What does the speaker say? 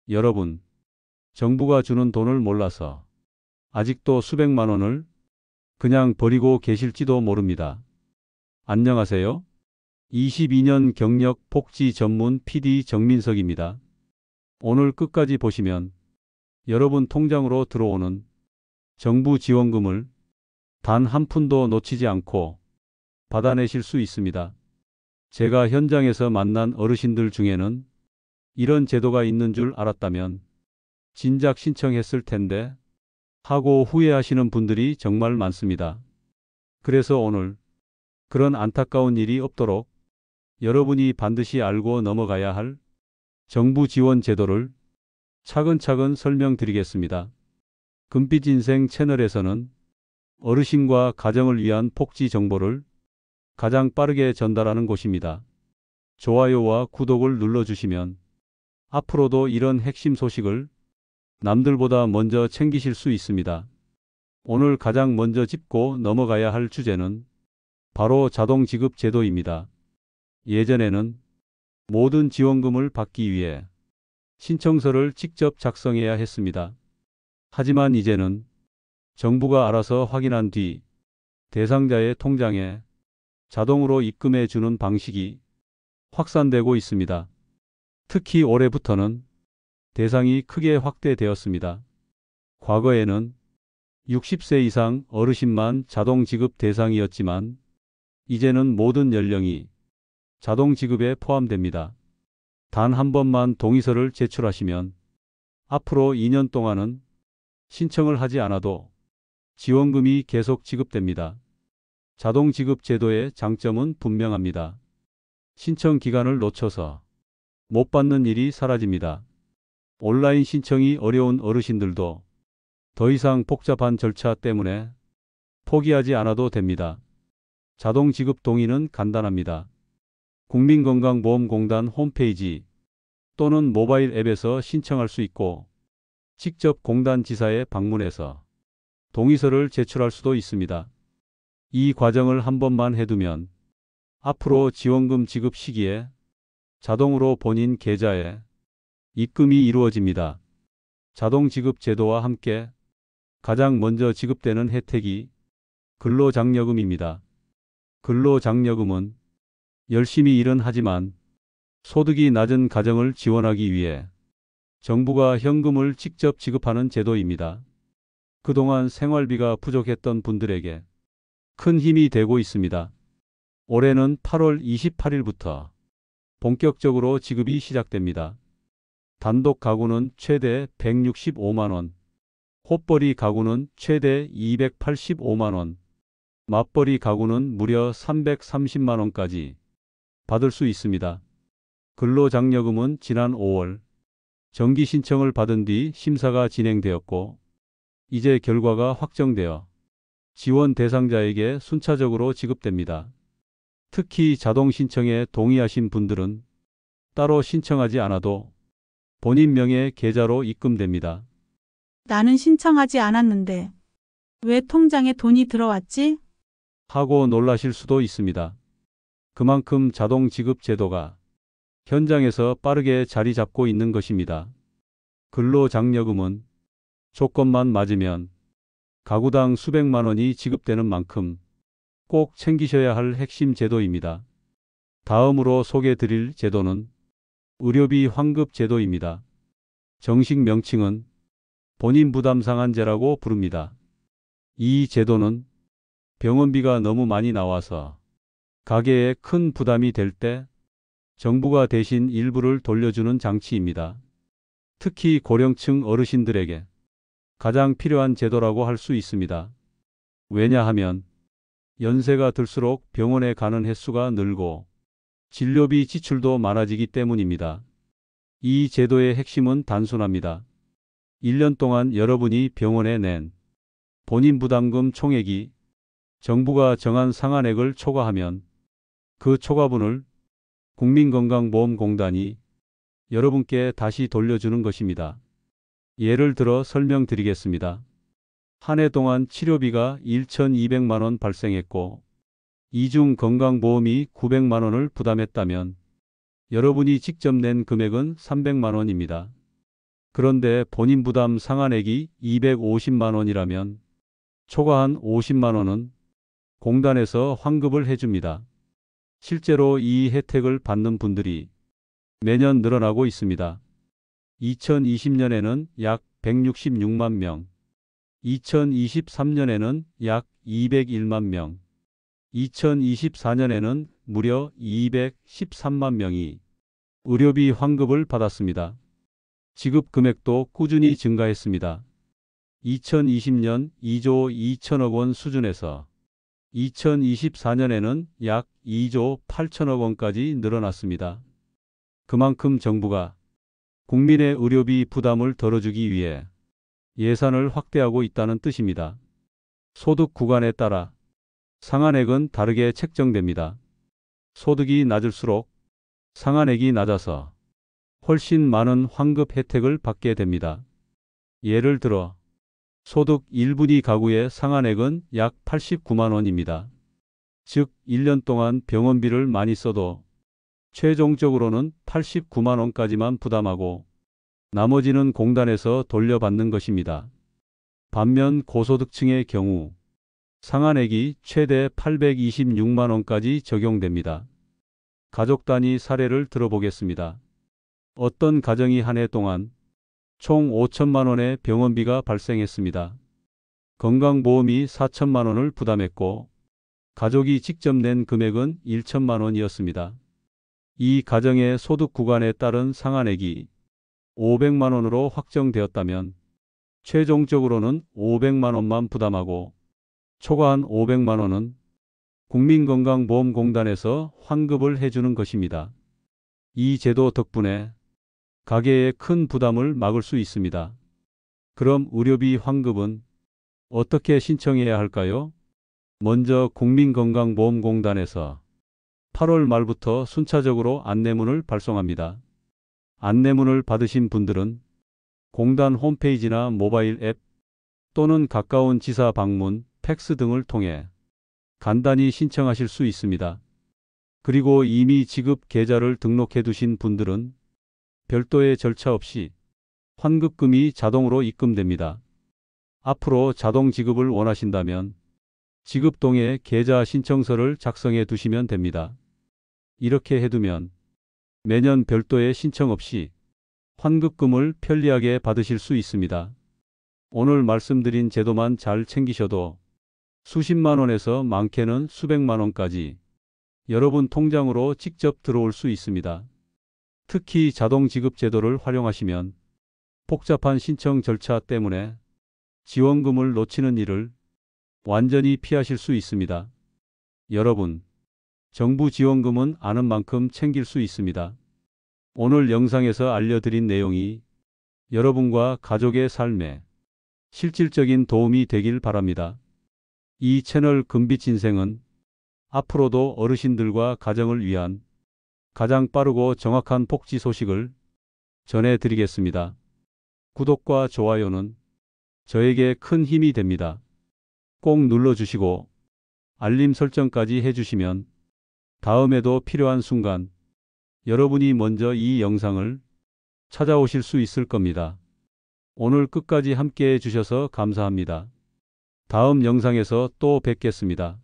여러분, 정부가 주는 돈을 몰라서 아직도 수백만 원을 그냥 버리고 계실지도 모릅니다. 안녕하세요. 22년 경력 복지 전문 PD 정민석입니다. 오늘 끝까지 보시면 여러분 통장으로 들어오는 정부 지원금을 단 한 푼도 놓치지 않고 받아내실 수 있습니다. 제가 현장에서 만난 어르신들 중에는 이런 제도가 있는 줄 알았다면 진작 신청했을 텐데 하고 후회하시는 분들이 정말 많습니다. 그래서 오늘 그런 안타까운 일이 없도록 여러분이 반드시 알고 넘어가야 할 정부 지원 제도를 차근차근 설명드리겠습니다. 금빛 인생 채널에서는 어르신과 가정을 위한 복지 정보를 가장 빠르게 전달하는 곳입니다. 좋아요와 구독을 눌러주시면 앞으로도 이런 핵심 소식을 남들보다 먼저 챙기실 수 있습니다. 오늘 가장 먼저 짚고 넘어가야 할 주제는 바로 자동 지급 제도입니다. 예전에는 모든 지원금을 받기 위해 신청서를 직접 작성해야 했습니다. 하지만 이제는 정부가 알아서 확인한 뒤 대상자의 통장에 자동으로 입금해 주는 방식이 확산되고 있습니다. 특히 올해부터는 대상이 크게 확대되었습니다. 과거에는 60세 이상 어르신만 자동 지급 대상이었지만 이제는 모든 연령이 자동 지급에 포함됩니다. 단 한 번만 동의서를 제출하시면 앞으로 2년 동안은 신청을 하지 않아도 지원금이 계속 지급됩니다. 자동 지급 제도의 장점은 분명합니다. 신청 기간을 놓쳐서 못 받는 일이 사라집니다. 온라인 신청이 어려운 어르신들도 더 이상 복잡한 절차 때문에 포기하지 않아도 됩니다. 자동 지급 동의는 간단합니다. 국민건강보험공단 홈페이지 또는 모바일 앱에서 신청할 수 있고 직접 공단 지사에 방문해서 동의서를 제출할 수도 있습니다. 이 과정을 한 번만 해두면 앞으로 지원금 지급 시기에 자동으로 본인 계좌에 입금이 이루어집니다. 자동 지급 제도와 함께 가장 먼저 지급되는 혜택이 근로장려금입니다. 근로장려금은 열심히 일은 하지만 소득이 낮은 가정을 지원하기 위해 정부가 현금을 직접 지급하는 제도입니다. 그동안 생활비가 부족했던 분들에게 큰 힘이 되고 있습니다. 올해는 8월 28일부터 본격적으로 지급이 시작됩니다. 단독 가구는 최대 165만 원, 호벌이 가구는 최대 285만 원, 맞벌이 가구는 무려 330만 원까지 받을 수 있습니다. 근로장려금은 지난 5월 정기 신청을 받은 뒤 심사가 진행되었고 이제 결과가 확정되어 지원 대상자에게 순차적으로 지급됩니다. 특히 자동 신청에 동의하신 분들은 따로 신청하지 않아도 본인 명의 계좌로 입금됩니다. 나는 신청하지 않았는데 왜 통장에 돈이 들어왔지? 하고 놀라실 수도 있습니다. 그만큼 자동 지급 제도가 현장에서 빠르게 자리 잡고 있는 것입니다. 근로장려금은 조건만 맞으면 가구당 수백만 원이 지급되는 만큼 꼭 챙기셔야 할 핵심 제도입니다. 다음으로 소개드릴 제도는 의료비 환급 제도입니다. 정식 명칭은 본인 부담 상한제라고 부릅니다. 이 제도는 병원비가 너무 많이 나와서 가계에 큰 부담이 될 때 정부가 대신 일부를 돌려주는 장치입니다. 특히 고령층 어르신들에게 가장 필요한 제도라고 할 수 있습니다. 왜냐하면 연세가 들수록 병원에 가는 횟수가 늘고 진료비 지출도 많아지기 때문입니다. 이 제도의 핵심은 단순합니다. 1년 동안 여러분이 병원에 낸 본인 부담금 총액이 정부가 정한 상한액을 초과하면 그 초과분을 국민건강보험공단이 여러분께 다시 돌려주는 것입니다. 예를 들어 설명드리겠습니다. 한 해 동안 치료비가 1,200만 원 발생했고 이중 건강보험이 900만 원을 부담했다면 여러분이 직접 낸 금액은 300만 원입니다. 그런데 본인 부담 상한액이 250만 원이라면 초과한 50만 원은 공단에서 환급을 해줍니다. 실제로 이 혜택을 받는 분들이 매년 늘어나고 있습니다. 2020년에는 약 166만 명, 2023년에는 약 201만 명, 2024년에는 무려 213만 명이 의료비 환급을 받았습니다. 지급 금액도 꾸준히 증가했습니다. 2020년 2조 2천억 원 수준에서 2024년에는 약 2조 8천억 원까지 늘어났습니다. 그만큼 정부가 국민의 의료비 부담을 덜어주기 위해 예산을 확대하고 있다는 뜻입니다. 소득 구간에 따라 상한액은 다르게 책정됩니다. 소득이 낮을수록 상한액이 낮아서 훨씬 많은 환급 혜택을 받게 됩니다. 예를 들어 소득 1분위 가구의 상한액은 약 89만 원입니다. 즉 1년 동안 병원비를 많이 써도 최종적으로는 89만 원까지만 부담하고 나머지는 공단에서 돌려받는 것입니다. 반면 고소득층의 경우 상한액이 최대 826만 원까지 적용됩니다. 가족 단위 사례를 들어보겠습니다. 어떤 가정이 한 해 동안 총 5천만 원의 병원비가 발생했습니다. 건강보험이 4천만 원을 부담했고 가족이 직접 낸 금액은 1천만 원이었습니다. 이 가정의 소득 구간에 따른 상한액이 500만 원으로 확정되었다면 최종적으로는 500만 원만 부담하고 초과한 500만 원은 국민건강보험공단에서 환급을 해주는 것입니다. 이 제도 덕분에 가계의 큰 부담을 막을 수 있습니다. 그럼 의료비 환급은 어떻게 신청해야 할까요? 먼저 국민건강보험공단에서 8월 말부터 순차적으로 안내문을 발송합니다. 안내문을 받으신 분들은 공단 홈페이지나 모바일 앱 또는 가까운 지사 방문, 팩스 등을 통해 간단히 신청하실 수 있습니다. 그리고 이미 지급 계좌를 등록해 두신 분들은 별도의 절차 없이 환급금이 자동으로 입금됩니다. 앞으로 자동 지급을 원하신다면 지급동에 계좌 신청서를 작성해 두시면 됩니다. 이렇게 해두면 매년 별도의 신청 없이 환급금을 편리하게 받으실 수 있습니다. 오늘 말씀드린 제도만 잘 챙기셔도 수십만 원에서 많게는 수백만 원까지 여러분 통장으로 직접 들어올 수 있습니다. 특히 자동 지급 제도를 활용하시면 복잡한 신청 절차 때문에 지원금을 놓치는 일을 완전히 피하실 수 있습니다. 여러분, 정부 지원금은 아는 만큼 챙길 수 있습니다. 오늘 영상에서 알려드린 내용이 여러분과 가족의 삶에 실질적인 도움이 되길 바랍니다. 이 채널 금빛인생은 앞으로도 어르신들과 가정을 위한 가장 빠르고 정확한 복지 소식을 전해드리겠습니다. 구독과 좋아요는 저에게 큰 힘이 됩니다. 꼭 눌러주시고 알림 설정까지 해주시면 다음에도 필요한 순간 여러분이 먼저 이 영상을 찾아오실 수 있을 겁니다. 오늘 끝까지 함께 해주셔서 감사합니다. 다음 영상에서 또 뵙겠습니다.